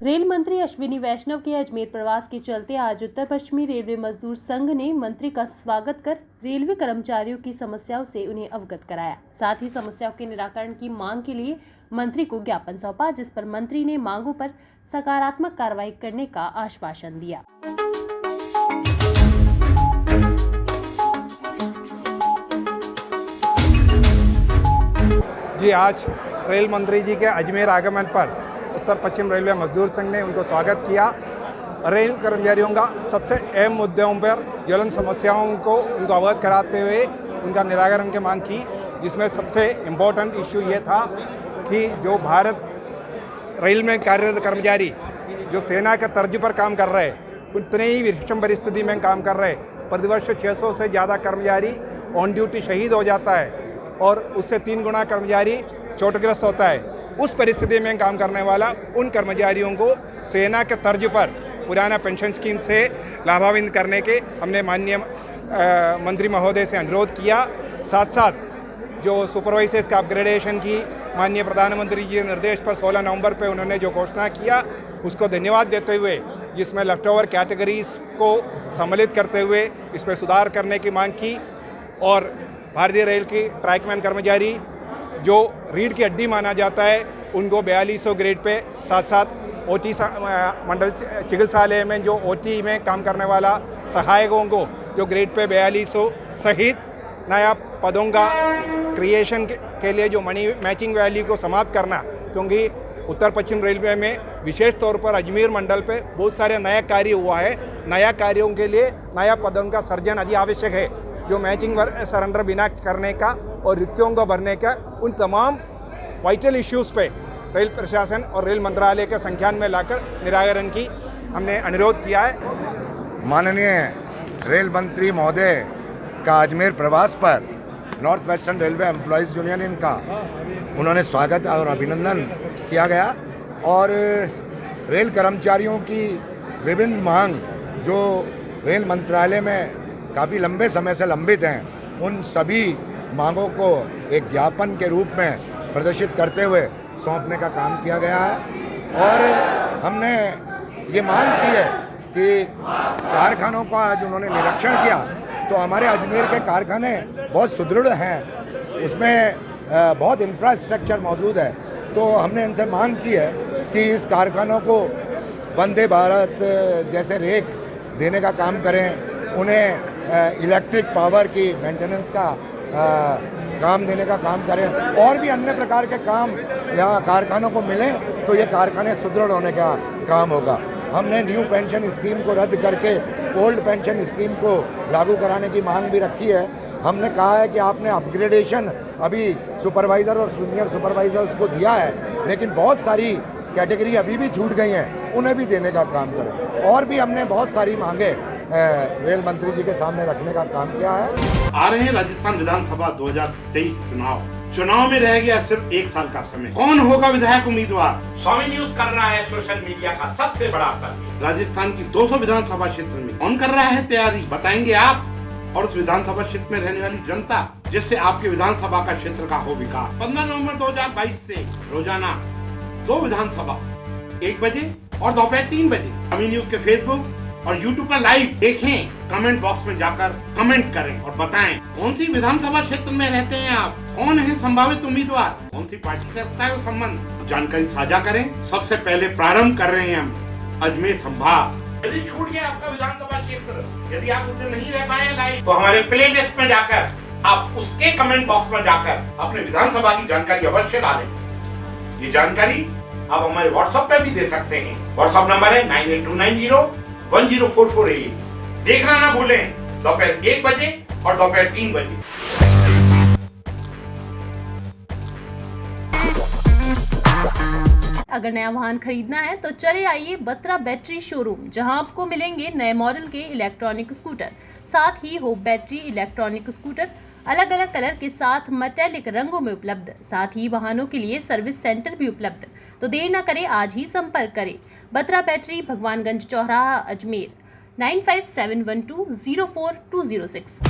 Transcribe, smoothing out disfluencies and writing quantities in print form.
Rail मंत्री अश्विनी वैष्णव के अजमेर प्रवास के चलते आज उत्तर पश्चिमी रेलवे मजदूर संघ ने मंत्री का स्वागत कर रेलवे कर्मचारियों की समस्याओं से उन्हें अवगत कराया। साथ ही समस्याओं के निराकरण की मांग के लिए मंत्री को ज्ञापन सौंपा, जिस पर मंत्री ने मांगों पर सकारात्मक कार्रवाई करने का आश्वासन दिया। जी, आज रेल मंत्री जी के अजमेर आगमन पर उत्तर पश्चिम रेलवे मजदूर संघ ने उनको स्वागत किया। रेल कर्मचारियों का सबसे अहम मुद्दों पर ज्वलन समस्याओं को उनको अवगत कराते हुए उनका निराकरण की मांग की, जिसमें सबसे इम्पोर्टेंट इशू ये था कि जो भारत रेल में कार्यरत कर्मचारी जो सेना के तर्ज पर काम कर रहे हैं, उतने ही विषम परिस्थिति में काम कर रहे हैं। प्रतिवर्ष 600 से ज़्यादा कर्मचारी ऑन ड्यूटी शहीद हो जाता है और उससे 3 गुना कर्मचारी चोटग्रस्त होता है। उस परिस्थिति में काम करने वाला उन कर्मचारियों को सेना के तर्ज पर पुराना पेंशन स्कीम से लाभान्वित करने के हमने माननीय मंत्री महोदय से अनुरोध किया। साथ साथ जो सुपरवाइजर्स का अपग्रेडेशन की माननीय प्रधानमंत्री जी के निर्देश पर 16 नवंबर पे उन्होंने जो घोषणा किया, उसको धन्यवाद देते हुए, जिसमें लेफ्ट ओवर कैटेगरीज को सम्मिलित करते हुए इस पर सुधार करने की मांग की। और भारतीय रेल की ट्रैकमैन कर्मचारी जो रीढ़ की हड्डी माना जाता है, उनको 4200 ग्रेड पे, साथ साथ ओटी मंडल चिकित्सालय में जो ओटी में काम करने वाला सहायकों को जो ग्रेड पे 4200 सहित नया पदों का क्रिएशन के लिए जो मनी मैचिंग वैल्यू को समाप्त करना, क्योंकि उत्तर पश्चिम रेलवे में विशेष तौर पर अजमेर मंडल पे बहुत सारे नया कार्य हुआ है। नया कार्यों के लिए नया पदों का सर्जन अति आवश्यक है, जो मैचिंग सरेंडर बिना करने का और रिक्तियों को भरने का, उन तमाम वाइटल इश्यूज़ पे रेल प्रशासन और रेल मंत्रालय के संज्ञान में लाकर निराकरण की हमने अनुरोध किया है। माननीय रेल मंत्री महोदय का अजमेर प्रवास पर north western railway employees union का उन्होंने स्वागत और अभिनंदन किया गया और रेल कर्मचारियों की विभिन्न मांग जो रेल मंत्रालय में काफ़ी लंबे समय से लंबित हैं, उन सभी मांगों को एक ज्ञापन के रूप में प्रदर्शित करते हुए सौंपने का काम किया गया है। और हमने ये मांग की है कि कारखानों का आज उन्होंने निरीक्षण किया तो हमारे अजमेर के कारखाने बहुत सुदृढ़ हैं, उसमें बहुत इंफ्रास्ट्रक्चर मौजूद है। तो हमने इनसे मांग की है कि इस कारखानों को वंदे भारत जैसे रेक देने का काम करें, उन्हें इलेक्ट्रिक पावर की मेंटेनेंस का काम देने का काम करें, और भी अन्य प्रकार के काम यहाँ कारखानों को मिलें तो ये कारखाने सुदृढ़ होने का काम होगा। हमने न्यू पेंशन स्कीम को रद्द करके ओल्ड पेंशन स्कीम को लागू कराने की मांग भी रखी है। हमने कहा है कि आपने अपग्रेडेशन अभी सुपरवाइज़र और सीनियर सुपरवाइजर्स को दिया है, लेकिन बहुत सारी कैटेगरी अभी भी छूट गई हैं, उन्हें भी देने का काम करें। और भी हमने बहुत सारी मांगे रेल मंत्री जी के सामने रखने का काम किया है। आ रहे हैं राजस्थान विधानसभा 2023 चुनाव में रह गया सिर्फ 1 साल का समय। कौन होगा विधायक उम्मीदवार? स्वामी न्यूज कर रहा है सोशल मीडिया का सबसे बड़ा सर्वे। राजस्थान की 200 विधानसभा क्षेत्र में कौन कर रहा है तैयारी, बताएंगे आप और उस विधानसभा क्षेत्र में रहने वाली जनता, जिससे आपके विधानसभा का क्षेत्र का हो विकास। 15 नवंबर 2022 से रोजाना 2 विधानसभा 1 बजे और दोपहर 3 बजे स्वामी न्यूज के फेसबुक और यूट्यूब पर लाइव देखें। कमेंट बॉक्स में जाकर कमेंट करें और बताएं कौन सी विधानसभा क्षेत्र में रहते हैं आप, कौन है संभावित उम्मीदवार, कौन सी पार्टी से रखता है वो संबंध, जानकारी साझा करें। सबसे पहले प्रारंभ कर रहे हैं हम अजमेर संभाग। यदि छूट गया आपका विधानसभा क्षेत्र, यदि आप उस दिन नहीं रह पाए लाइव, तो हमारे प्ले लिस्ट में जाकर आप उसके कमेंट बॉक्स में जाकर अपने विधानसभा की जानकारी अवश्य डालें। ये जानकारी आप हमारे व्हाट्सएप पे भी दे सकते हैं। व्हाट्सएप नंबर है 9829010448। देखना ना भूलें, दोपहर 1 बजे और दोपहर 3 बजे। अगर नया वाहन खरीदना है तो चले आइए बत्रा बैटरी शोरूम, जहां आपको मिलेंगे नए मॉडल के इलेक्ट्रॉनिक स्कूटर, साथ ही हो बैटरी इलेक्ट्रॉनिक स्कूटर अलग अलग कलर के साथ मेटेलिक रंगों में उपलब्ध। साथ ही वाहनों के लिए सर्विस सेंटर भी उपलब्ध। तो देर न करें, आज ही संपर्क करें। बत्रा बैटरी, भगवानगंज चौराहा, अजमेर 9571204206।